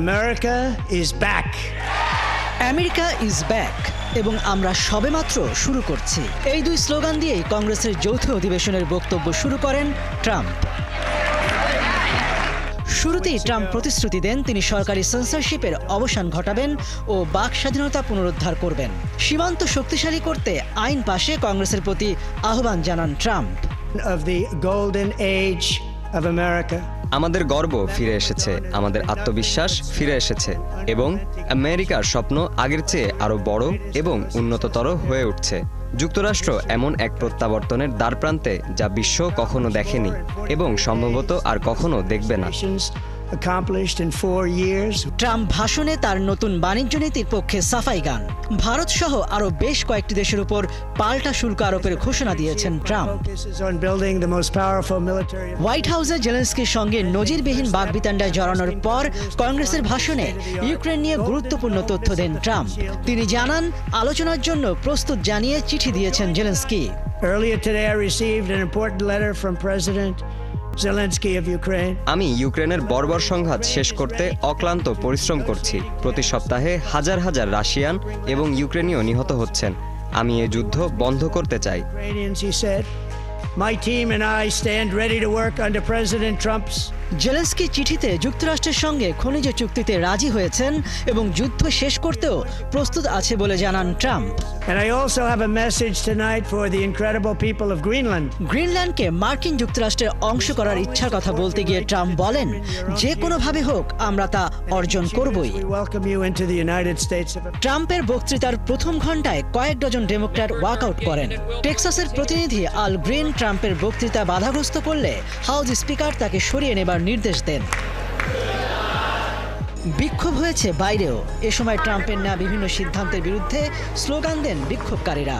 America is back. America is back এবং আমরা সবেমাত্র শুরু করছি। এই দুই স্লোগান দিয়েই কংগ্রেসের যৌথ অধিবেশনের বক্তব্য শুরু করেন ট্রাম্প। শুরুতেই ট্রাম্প প্রতিশ্রুতি দেন তিনি সরকারি সেন্সরশিপের অবসান ঘটাবেন ও বাক স্বাধীনতা পুনরুদ্ধার করবেন। সীমান্ত শক্তিশালী করতে আইন পাশে কংগ্রেসের প্রতি আহ্বান জানান Trump. Of the golden age of America. আমাদের গর্ব ফিরে এসেছে, আমাদের আত্মবিশ্বাস ফিরে এসেছে এবং আমেরিকার স্বপ্ন আগের চেয়ে আরও বড় এবং উন্নততর হয়ে উঠছে। যুক্তরাষ্ট্র এমন এক প্রত্যাবর্তনের দ্বারপ্রান্তে যা বিশ্ব কখনো দেখেনি এবং সম্ভবত আর কখনো দেখবে না। Accomplished in 4 years. ট্রাম্প ভাষণে তার নতুন বাণিজ্য নীতির পক্ষে সাফাই গান। ভারত সহ আরও বেশ কয়েকটি দেশের উপর পাল্টা শুল্ক আরোপের ঘোষণা দিয়েছেন Trump. On building the most powerful military. White হাউসে জেলেনস্কির সঙ্গে নজিরবিহীন বাগবিতণ্ডায় জড়ানোর পর কংগ্রেসের ভাষণে ইউক্রেন নিয়ে গুরুত্বপূর্ণ তথ্য দেন ট্রাম্প। তিনি জানান, আলোচনার জন্য প্রস্তুত জানিয়ে চিঠি দিয়েছেন Zelensky. Earlier today I received an important letter from President Zelensky of Ukraine. আমি ইউক্রেনের বর্বর সংঘাত শেষ করতে অক্লান্ত পরিশ্রম করছি। প্রতি সপ্তাহে হাজার হাজার রাশিয়ান এবং ইউক্রেনীয় নিহত হচ্ছেন। আমি এই যুদ্ধ বন্ধ করতে চাই। Ukrainians, he said, my team and I stand ready to work under President Trump's. Zelensky চিঠিতে যুক্তরাষ্ট্রের সঙ্গে খনিজ চুক্তিতে রাজি হয়েছেন এবং যুদ্ধ শেষ করতেও প্রস্তুত আছে বলে জানান Trump. And I also have a message tonight for the incredible people of Greenland. গ্রিনল্যান্ডকে মার্কিন যুক্তরাষ্ট্রের অংশ করার ইচ্ছার কথা বলতে গিয়ে ট্রাম্প বলেন, যে কোনোভাবে হোক আমরা তা অর্জন করবই। We welcome you into the United States of America. ট্রাম্পের বক্তৃতার প্রথম ঘণ্টায় কয়েক ডজন ডেমোক্র্যাট ওয়াকআউট করেন। টেক্সাসের প্রতিনিধি আল গ্রিন ট্রাম্পের বক্তৃতা বাধাগ্রস্ত করলে হাউস স্পিকার তাকে সরিয়ে নেবার নির্দেশ দেন। বিক্ষোভ হয়েছে বাইরেও। এ সময় ট্রাম্পের নেওয়া বিভিন্ন সিদ্ধান্তের বিরুদ্ধে স্লোগান দেন বিক্ষোভকারীরা।